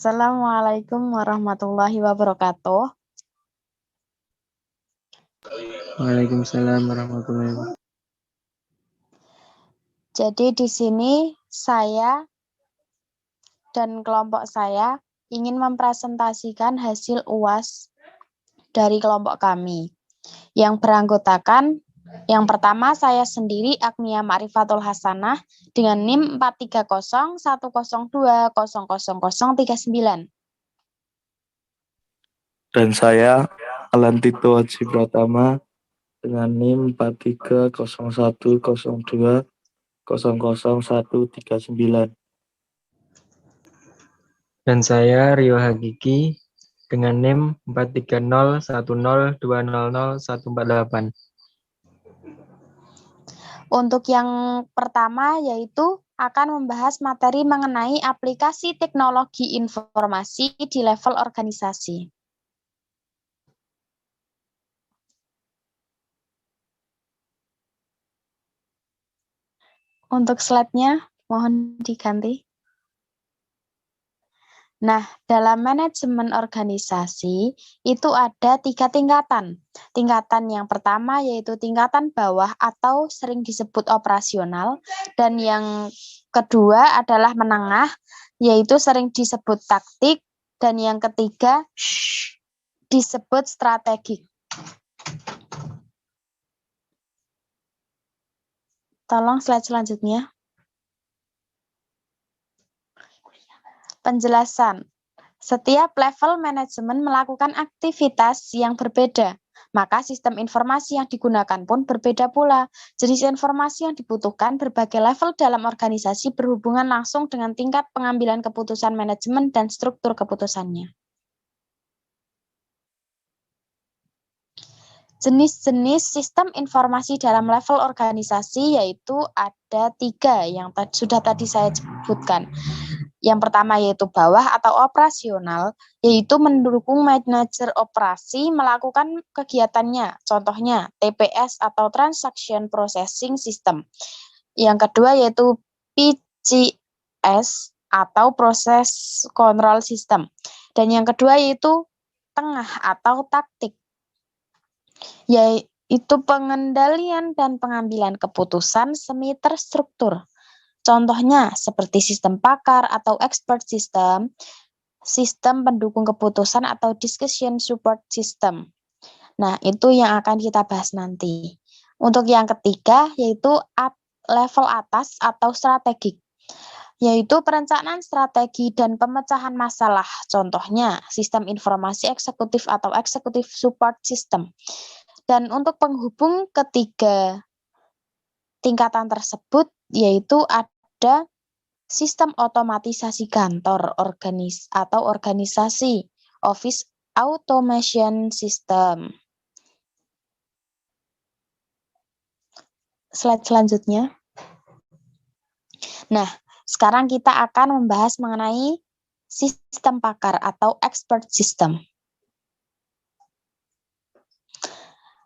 Assalamualaikum warahmatullahi wabarakatuh. Waalaikumsalam warahmatullahi wabarakatuh. Jadi di sini saya dan kelompok saya ingin mempresentasikan hasil UAS dari kelompok kami. Yang beranggotakan, yang pertama saya sendiri Agnia Ma'rifatul Hasanah dengan NIM 4301002000039. Dan saya Alan Tito Haji Pratama dengan NIM 43002000139. Dan saya Rio Hagiki dengan NIM 43010200148. Untuk yang pertama yaitu akan membahas materi mengenai aplikasi teknologi informasi di level organisasi. Untuk slide-nya mohon diganti. Nah, dalam manajemen organisasi itu ada 3 tingkatan. Tingkatan yang pertama yaitu tingkatan bawah atau sering disebut operasional, dan yang kedua adalah menengah yaitu sering disebut taktik, dan yang ketiga disebut strategik. Tolong slide selanjutnya. Penjelasan. Setiap level manajemen melakukan aktivitas yang berbeda, maka sistem informasi yang digunakan pun berbeda pula. Jenis informasi yang dibutuhkan berbagai level dalam organisasi berhubungan langsung dengan tingkat pengambilan keputusan manajemen dan struktur keputusannya. Jenis-jenis sistem informasi dalam level organisasi yaitu ada 3 yang sudah tadi saya sebutkan. Yang pertama yaitu bawah atau operasional, yaitu mendukung manajer operasi melakukan kegiatannya, contohnya TPS atau Transaction Processing System. Yang kedua yaitu PCS atau Process Control System. Dan yang kedua yaitu tengah atau taktik, yaitu pengendalian dan pengambilan keputusan semi terstruktur. Contohnya seperti sistem pakar atau expert system, sistem pendukung keputusan atau discussion support system. Nah, itu yang akan kita bahas nanti. Untuk yang ketiga yaitu level atas atau strategik, yaitu perencanaan strategi dan pemecahan masalah. Contohnya sistem informasi eksekutif atau executive support system. Dan untuk penghubung ketiga tingkatan tersebut yaitu ada sistem otomatisasi kantor atau organisasi, office automation system. Slide selanjutnya. Nah, sekarang kita akan membahas mengenai sistem pakar atau expert system.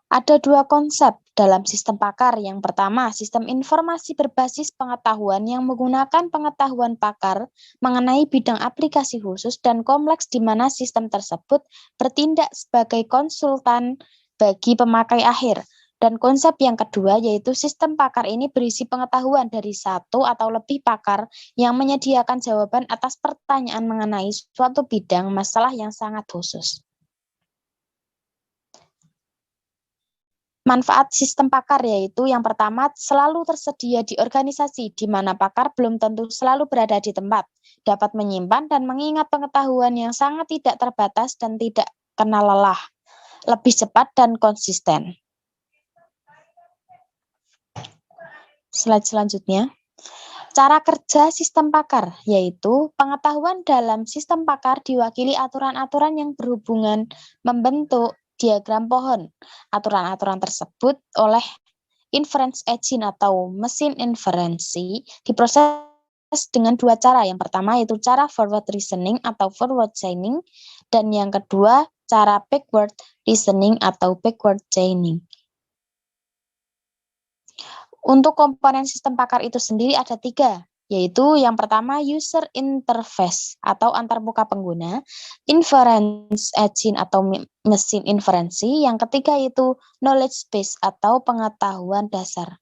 Ada 2 konsep dalam sistem pakar. Yang pertama, sistem informasi berbasis pengetahuan yang menggunakan pengetahuan pakar mengenai bidang aplikasi khusus dan kompleks di mana sistem tersebut bertindak sebagai konsultan bagi pemakai akhir. Dan konsep yang kedua yaitu sistem pakar ini berisi pengetahuan dari 1 atau lebih pakar yang menyediakan jawaban atas pertanyaan mengenai suatu bidang masalah yang sangat khusus. Manfaat sistem pakar yaitu yang pertama selalu tersedia di organisasi di mana pakar belum tentu selalu berada di tempat, dapat menyimpan dan mengingat pengetahuan yang sangat tidak terbatas dan tidak kenal lelah, lebih cepat dan konsisten. Slide selanjutnya. Cara kerja sistem pakar yaitu pengetahuan dalam sistem pakar diwakili aturan-aturan yang berhubungan membentuk diagram pohon. Aturan-aturan tersebut oleh inference engine atau mesin inferensi diproses dengan 2 cara. Yang pertama yaitu cara forward reasoning atau forward chaining, dan yang kedua cara backward reasoning atau backward chaining. Untuk komponen sistem pakar itu sendiri ada 3, yaitu yang pertama user interface atau antarmuka pengguna, inference engine atau mesin inferensi, yang ketiga itu knowledge base atau pengetahuan dasar.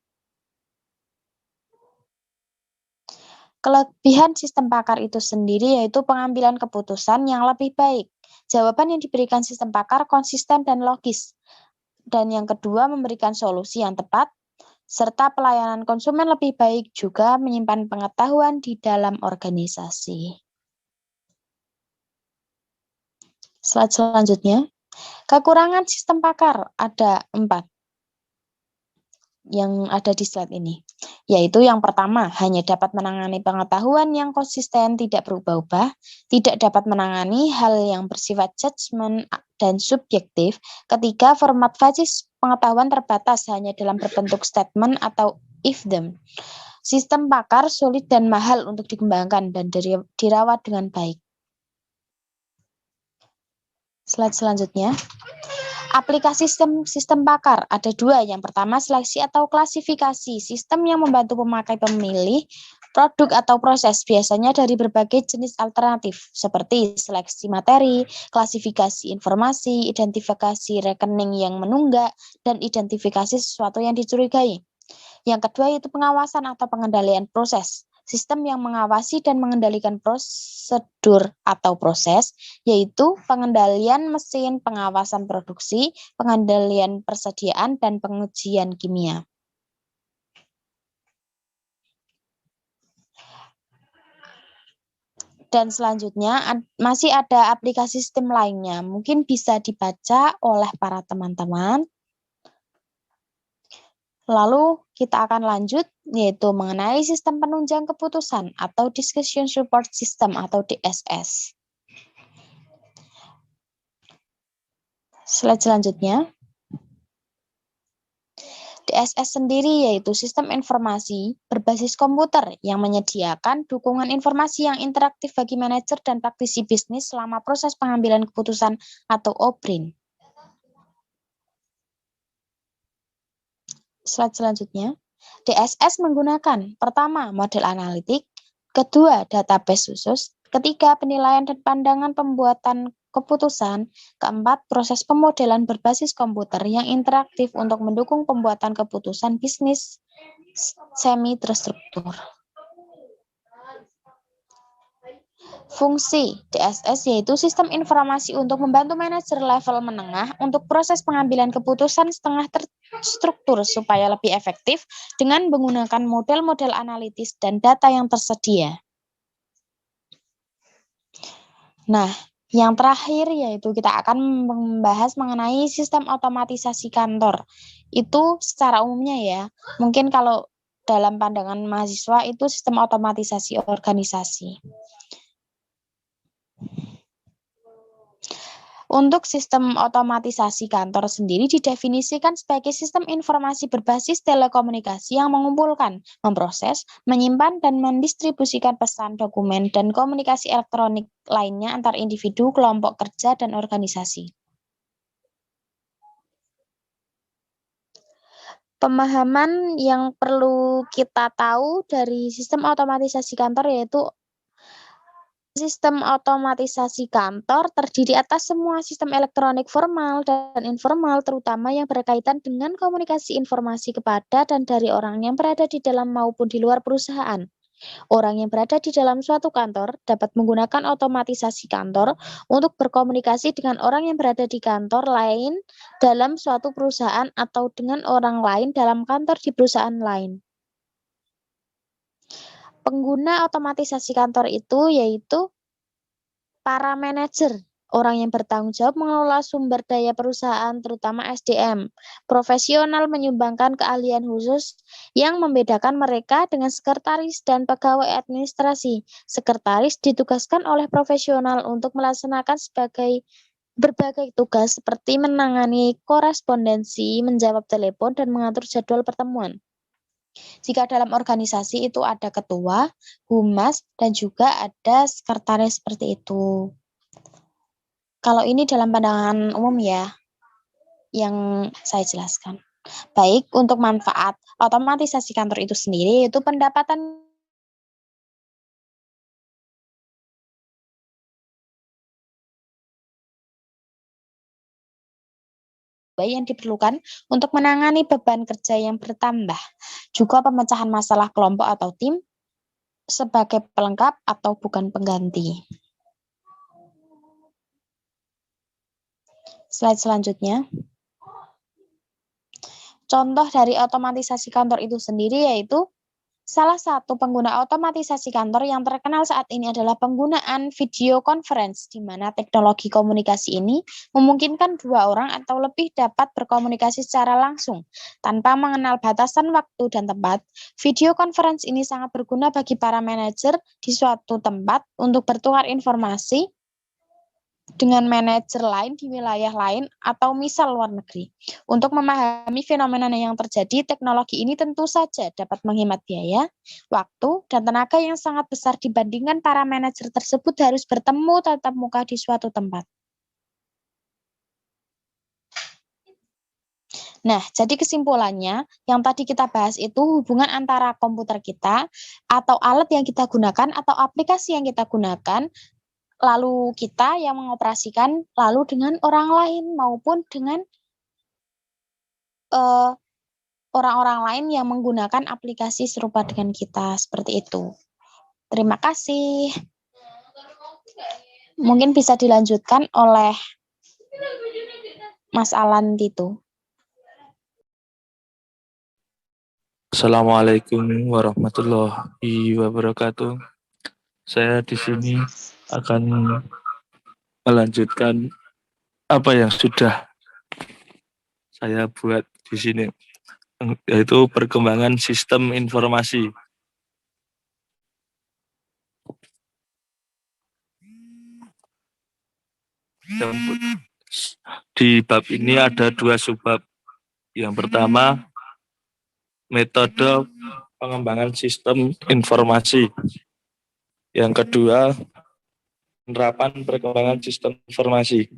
Kelebihan sistem pakar itu sendiri yaitu pengambilan keputusan yang lebih baik. Jawaban yang diberikan sistem pakar konsisten dan logis. Dan yang kedua, memberikan solusi yang tepat, serta pelayanan konsumen lebih baik, juga menyimpan pengetahuan di dalam organisasi. Slide selanjutnya. Kekurangan sistem pakar ada 4 yang ada di slide ini, yaitu yang pertama, hanya dapat menangani pengetahuan yang konsisten, tidak berubah-ubah, tidak dapat menangani hal yang bersifat judgement dan subjektif. Ketiga, format basis pengetahuan terbatas, hanya dalam berbentuk statement atau if-then. Sistem pakar sulit dan mahal untuk dikembangkan dan dirawat dengan baik. Slide selanjutnya. Aplikasi sistem pakar ada 2. Yang pertama, seleksi atau klasifikasi, sistem yang membantu pemakai memilih produk atau proses, biasanya dari berbagai jenis alternatif, seperti seleksi materi, klasifikasi informasi, identifikasi rekening yang menunggak, dan identifikasi sesuatu yang dicurigai. Yang kedua itu pengawasan atau pengendalian proses. Sistem yang mengawasi dan mengendalikan prosedur atau proses, yaitu pengendalian mesin, pengawasan produksi, pengendalian persediaan, dan pengujian kimia. Dan selanjutnya masih ada aplikasi sistem lainnya, mungkin bisa dibaca oleh para teman-teman. Lalu kita akan lanjut, yaitu mengenai sistem penunjang keputusan atau Decision Support System atau DSS. Slide selanjutnya. DSS sendiri yaitu sistem informasi berbasis komputer yang menyediakan dukungan informasi yang interaktif bagi manajer dan praktisi bisnis selama proses pengambilan keputusan atau OBRIN. Slide selanjutnya. DSS menggunakan pertama, model analitik, kedua, database khusus, ketiga, penilaian dan pandangan pembuatan keputusan, keempat, proses pemodelan berbasis komputer yang interaktif untuk mendukung pembuatan keputusan bisnis semi terstruktur. Fungsi DSS yaitu sistem informasi untuk membantu manajer level menengah untuk proses pengambilan keputusan setengah terstruktur supaya lebih efektif dengan menggunakan model-model analitis dan data yang tersedia. Nah, yang terakhir yaitu kita akan membahas mengenai sistem otomatisasi kantor. Itu secara umumnya ya, mungkin kalau dalam pandangan mahasiswa itu sistem otomatisasi organisasi. Untuk sistem otomatisasi kantor sendiri didefinisikan sebagai sistem informasi berbasis telekomunikasi yang mengumpulkan, memproses, menyimpan, dan mendistribusikan pesan, dokumen, dan komunikasi elektronik lainnya antar individu, kelompok kerja, dan organisasi. Pemahaman yang perlu kita tahu dari sistem otomatisasi kantor yaitu sistem otomatisasi kantor terdiri atas semua sistem elektronik formal dan informal, terutama yang berkaitan dengan komunikasi informasi kepada dan dari orang yang berada di dalam maupun di luar perusahaan. Orang yang berada di dalam suatu kantor dapat menggunakan otomatisasi kantor untuk berkomunikasi dengan orang yang berada di kantor lain dalam suatu perusahaan atau dengan orang lain dalam kantor di perusahaan lain. Pengguna otomatisasi kantor itu yaitu para manajer, orang yang bertanggung jawab mengelola sumber daya perusahaan, terutama SDM. Profesional menyumbangkan keahlian khusus yang membedakan mereka dengan sekretaris dan pegawai administrasi. Sekretaris ditugaskan oleh profesional untuk melaksanakan berbagai tugas seperti menangani korespondensi, menjawab telepon, dan mengatur jadwal pertemuan. Jika dalam organisasi itu ada ketua, humas, dan juga ada sekretaris seperti itu. Kalau ini dalam pandangan umum ya, yang saya jelaskan. Baik, untuk manfaat otomatisasi kantor itu sendiri, yaitu pendapatan yang diperlukan untuk menangani beban kerja yang bertambah. Juga pemecahan masalah kelompok atau tim sebagai pelengkap atau bukan pengganti. Slide selanjutnya. Contoh dari otomatisasi kantor itu sendiri yaitu salah satu pengguna otomatisasi kantor yang terkenal saat ini adalah penggunaan video conference, di mana teknologi komunikasi ini memungkinkan 2 orang atau lebih dapat berkomunikasi secara langsung tanpa mengenal batasan waktu dan tempat. Video conference ini sangat berguna bagi para manajer di suatu tempat untuk bertukar informasi dengan manajer lain di wilayah lain atau misal luar negeri. Untuk memahami fenomena yang terjadi, teknologi ini tentu saja dapat menghemat biaya, waktu, dan tenaga yang sangat besar dibandingkan para manajer tersebut harus bertemu tatap muka di suatu tempat. Nah, jadi kesimpulannya, yang tadi kita bahas itu hubungan antara komputer kita atau alat yang kita gunakan atau aplikasi yang kita gunakan, lalu kita yang mengoperasikan, lalu dengan orang lain maupun dengan orang-orang lain yang menggunakan aplikasi serupa dengan kita, seperti itu. Terima kasih. Mungkin bisa dilanjutkan oleh Mas Alan Tito. Assalamualaikum warahmatullahi wabarakatuh. Saya di sini akan melanjutkan apa yang sudah saya buat di sini, yaitu perkembangan sistem informasi. Di bab ini ada 2 subbab. Yang pertama, metode pengembangan sistem informasi. Yang kedua, penerapan perkembangan sistem informasi.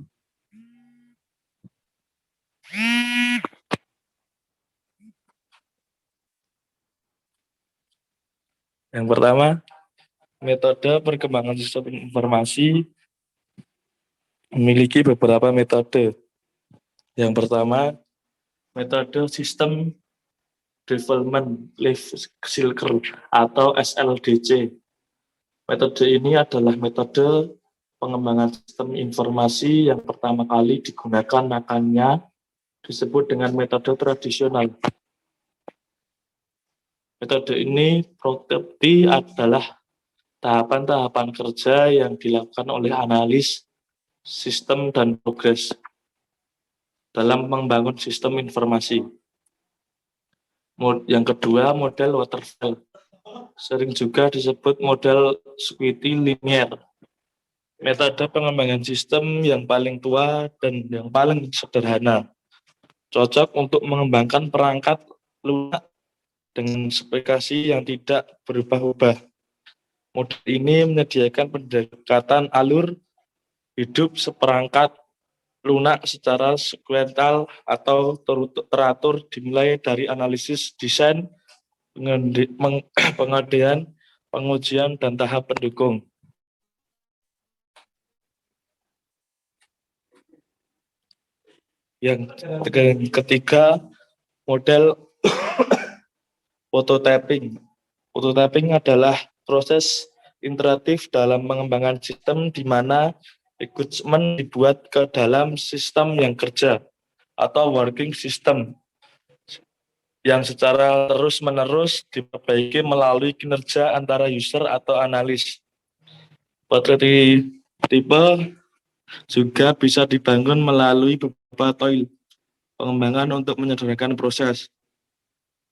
Yang pertama, metode perkembangan sistem informasi memiliki beberapa metode. Yang pertama, metode sistem development life cycle atau SLDC. Metode ini adalah metode pengembangan sistem informasi yang pertama kali digunakan, makanya disebut dengan metode tradisional. Metode ini produktif adalah tahapan-tahapan kerja yang dilakukan oleh analis sistem dan progres dalam membangun sistem informasi. Yang kedua, model waterfall. Sering juga disebut model Squeaky linear. Metode pengembangan sistem yang paling tua dan yang paling sederhana. Cocok untuk mengembangkan perangkat lunak dengan spesifikasi yang tidak berubah-ubah. Model ini menyediakan pendekatan alur hidup seperangkat lunak secara sekuensial atau teratur, dimulai dari analisis desain, pengadaan, pengujian, dan tahap pendukung. Yang ketiga, model prototyping. Prototyping adalah proses iteratif dalam mengembangkan sistem di mana equipment dibuat ke dalam sistem yang kerja atau working system yang secara terus-menerus diperbaiki melalui kinerja antara user atau analis. Prototipe juga bisa dibangun melalui beberapa toil pengembangan untuk menyederhanakan proses.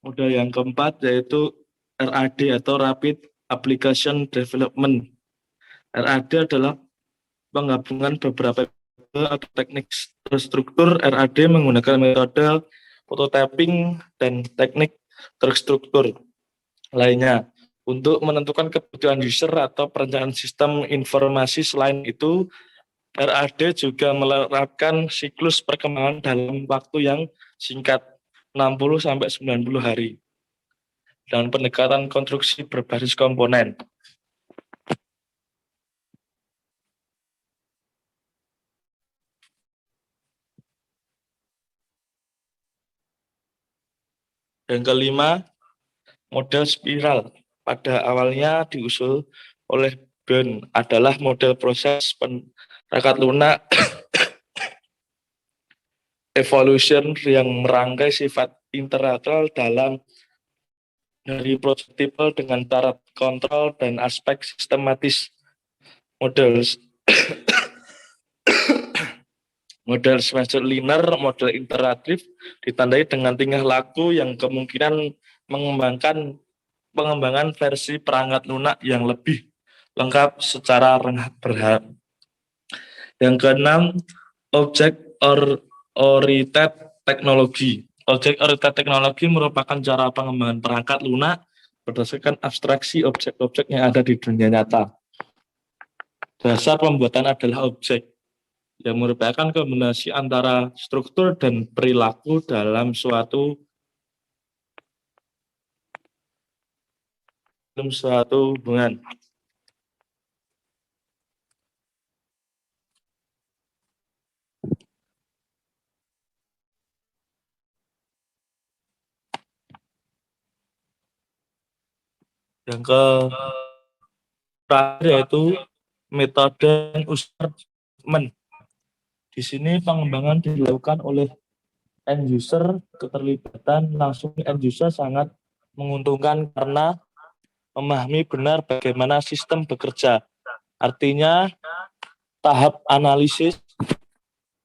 Model yang keempat yaitu RAD atau Rapid Application Development. RAD adalah penggabungan beberapa atau teknik terstruktur. RAD menggunakan metode prototyping dan teknik terstruktur lainnya untuk menentukan kebutuhan user atau perencanaan sistem informasi. Selain itu, RAD juga menerapkan siklus perkembangan dalam waktu yang singkat, 60-90 hari, dan pendekatan konstruksi berbasis komponen. Yang kelima, model spiral. Pada awalnya diusul oleh Bohm adalah model proses perangkat lunak evolution yang merangkai sifat intelektual dalam dari prototipe dengan cara kontrol dan aspek sistematis. Model model semester linear, model interaktif ditandai dengan tingkah laku yang kemungkinan pengembangan versi perangkat lunak yang lebih lengkap secara bertahap. Yang keenam, object-oriented teknologi. Object-oriented teknologi merupakan cara pengembangan perangkat lunak berdasarkan abstraksi objek-objek yang ada di dunia nyata. Dasar pembuatan adalah objek, yang merupakan kombinasi antara struktur dan perilaku dalam suatu hubungan. Yang terakhir yaitu metode user development. Di sini pengembangan dilakukan oleh end user, keterlibatan langsung end user sangat menguntungkan karena memahami benar bagaimana sistem bekerja. Artinya tahap analisis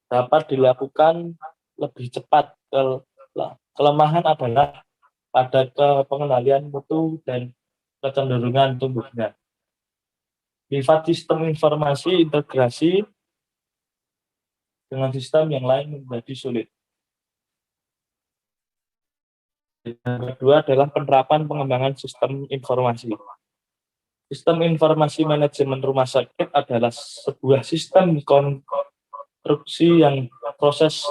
dapat dilakukan lebih cepat. Kelemahan adalah pada pengendalian mutu dan kecenderungan tumbuhnya. Sifat sistem informasi integrasi dengan sistem yang lain menjadi sulit. Yang kedua adalah penerapan pengembangan sistem informasi. Sistem informasi manajemen rumah sakit adalah sebuah sistem konstruksi yang proses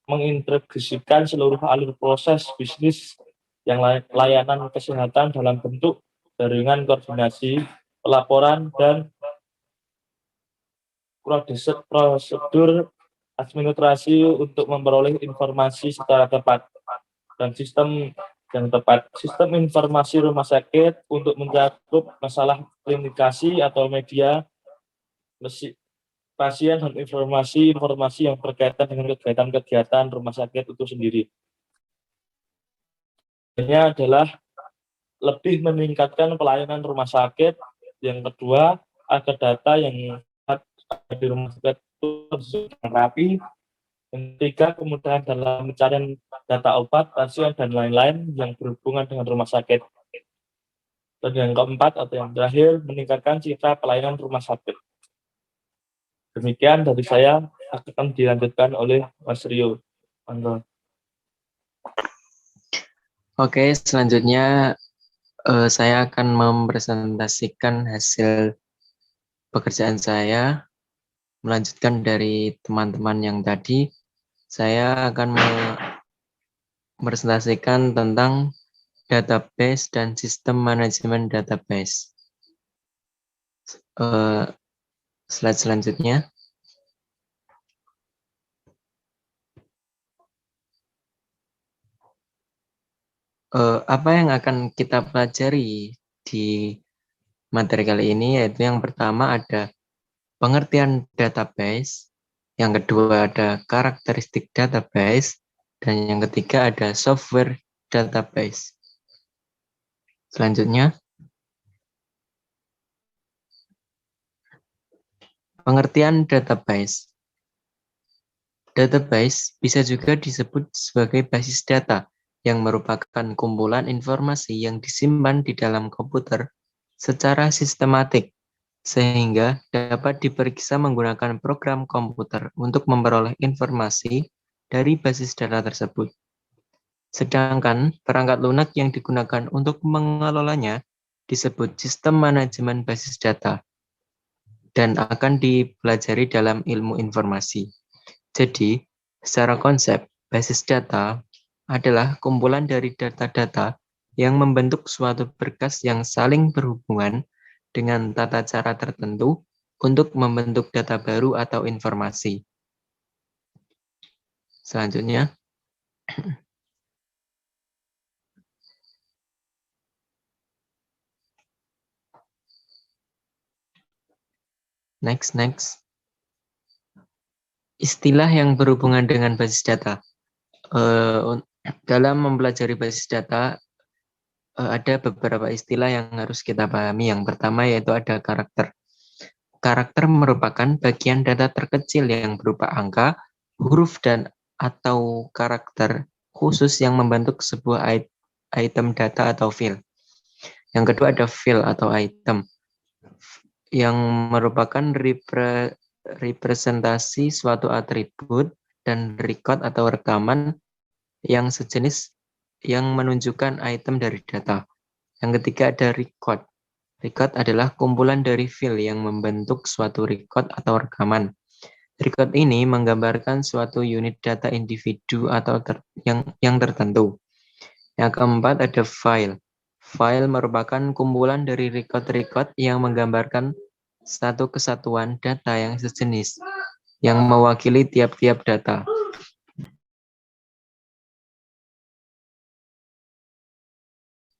mengintegrasikan seluruh alur proses bisnis yang layanan kesehatan dalam bentuk jaringan koordinasi, pelaporan, dan prosedur administrasi untuk memperoleh informasi secara tepat dan sistem yang tepat. Sistem informasi rumah sakit untuk mencakup masalah klinikasi atau media pasien dan informasi yang berkaitan dengan kegiatan-kegiatan rumah sakit itu sendiri. Ini adalah lebih meningkatkan pelayanan rumah sakit. Yang kedua, agar data yang ada di rumah sakit itu rapi. Yang ketiga, kemudahan dalam pencarian data obat, pasien, dan lain-lain yang berhubungan dengan rumah sakit. Dan yang keempat atau yang terakhir, meningkatkan citra pelayanan rumah sakit. Demikian dari saya, akan dilanjutkan oleh Mas Rio. Oke, selanjutnya saya akan mempresentasikan hasil pekerjaan saya. Melanjutkan dari teman-teman yang tadi, saya akan mempresentasikan tentang database dan sistem manajemen database. Slide selanjutnya. Apa yang akan kita pelajari di materi kali ini, yaitu yang pertama ada pengertian database, yang kedua ada karakteristik database, dan yang ketiga ada software database. Selanjutnya, pengertian database. Database bisa juga disebut sebagai basis data yang merupakan kumpulan informasi yang disimpan di dalam komputer secara sistematik, sehingga dapat diperiksa menggunakan program komputer untuk memperoleh informasi dari basis data tersebut. Sedangkan perangkat lunak yang digunakan untuk mengelolanya disebut sistem manajemen basis data dan akan dipelajari dalam ilmu informasi. Jadi, secara konsep, basis data adalah kumpulan dari data-data yang membentuk suatu berkas yang saling berhubungan dengan tata cara tertentu untuk membentuk data baru atau informasi. Selanjutnya, Next. Istilah yang berhubungan dengan basis data. Dalam mempelajari basis data, ada beberapa istilah yang harus kita pahami. Yang pertama yaitu ada karakter. Karakter merupakan bagian data terkecil yang berupa angka, huruf, dan atau karakter khusus yang membentuk sebuah item data atau file. Yang kedua ada file atau item, yang merupakan representasi suatu atribut dan record atau rekaman yang sejenis yang menunjukkan item dari data. Yang ketiga ada record. Record adalah kumpulan dari file yang membentuk suatu record atau rekaman. Record ini menggambarkan suatu unit data individu atau yang tertentu. Yang keempat ada file. File merupakan kumpulan dari record-record yang menggambarkan satu kesatuan data yang sejenis, yang mewakili tiap-tiap data.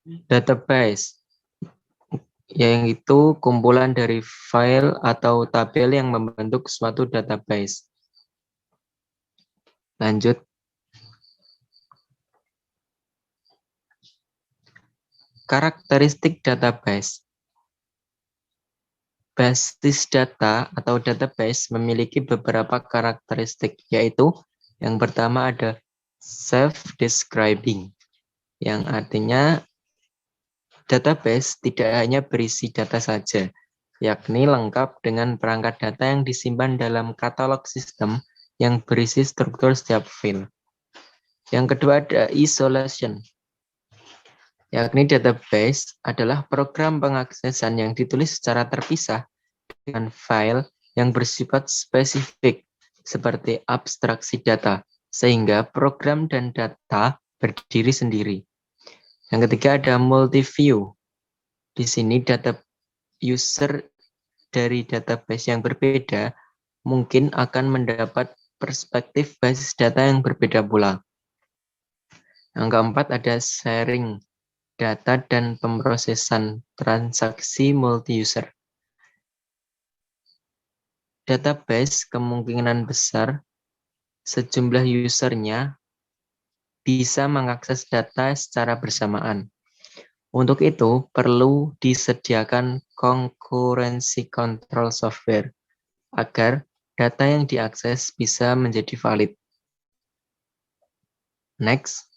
Database, yaitu kumpulan dari file atau tabel yang membentuk suatu database. Lanjut. Karakteristik database. Basis data atau database memiliki beberapa karakteristik, yaitu yang pertama ada self-describing, yang artinya database tidak hanya berisi data saja, yakni lengkap dengan perangkat data yang disimpan dalam katalog sistem yang berisi struktur setiap file. Yang kedua ada isolation, yakni database adalah program pengaksesan yang ditulis secara terpisah dengan file yang bersifat spesifik seperti abstraksi data, sehingga program dan data berdiri sendiri. Yang ketiga ada multi-view. Di sini data user dari database yang berbeda mungkin akan mendapat perspektif basis data yang berbeda pula. Yang keempat ada sharing data dan pemrosesan transaksi multi-user. Database kemungkinan besar sejumlah usernya bisa mengakses data secara bersamaan. Untuk itu, perlu disediakan concurrency control software agar data yang diakses bisa menjadi valid. Next.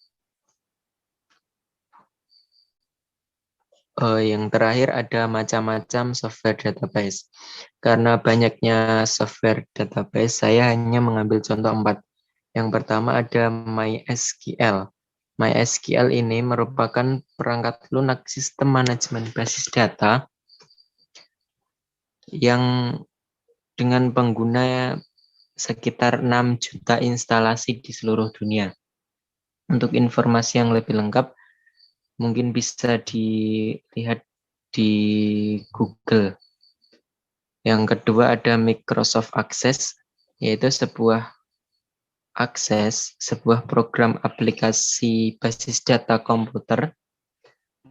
Yang terakhir ada macam-macam software database. Karena banyaknya software database, saya hanya mengambil contoh 4. Yang pertama ada MySQL. MySQL ini merupakan perangkat lunak sistem manajemen basis data yang dengan pengguna sekitar 6 juta instalasi di seluruh dunia. Untuk informasi yang lebih lengkap, mungkin bisa dilihat di Google. Yang kedua ada Microsoft Access, yaitu sebuah program aplikasi basis data komputer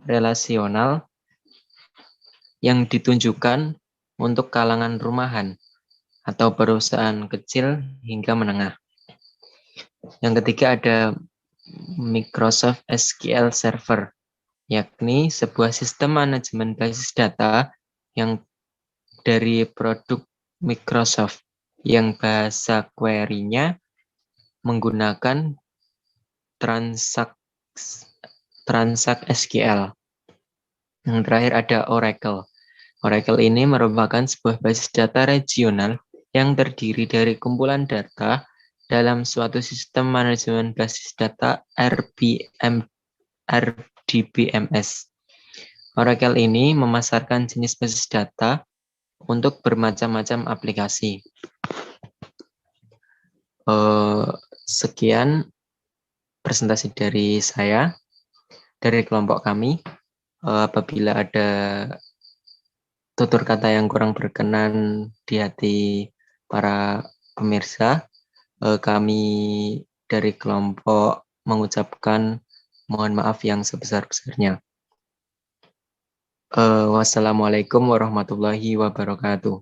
relasional yang ditunjukkan untuk kalangan rumahan atau perusahaan kecil hingga menengah. Yang ketiga ada Microsoft SQL Server, yakni sebuah sistem manajemen basis data yang dari produk Microsoft yang bahasa query-nya menggunakan transak SQL. Yang terakhir ada Oracle. Oracle ini merupakan sebuah basis data regional yang terdiri dari kumpulan data dalam suatu sistem manajemen basis data RDBMS. Oracle ini memasarkan jenis basis data untuk bermacam-macam aplikasi. Sekian presentasi dari saya, dari kelompok kami. Apabila ada tutur kata yang kurang berkenan di hati para pemirsa, kami dari kelompok mengucapkan mohon maaf yang sebesar-besarnya. Wassalamualaikum warahmatullahi wabarakatuh.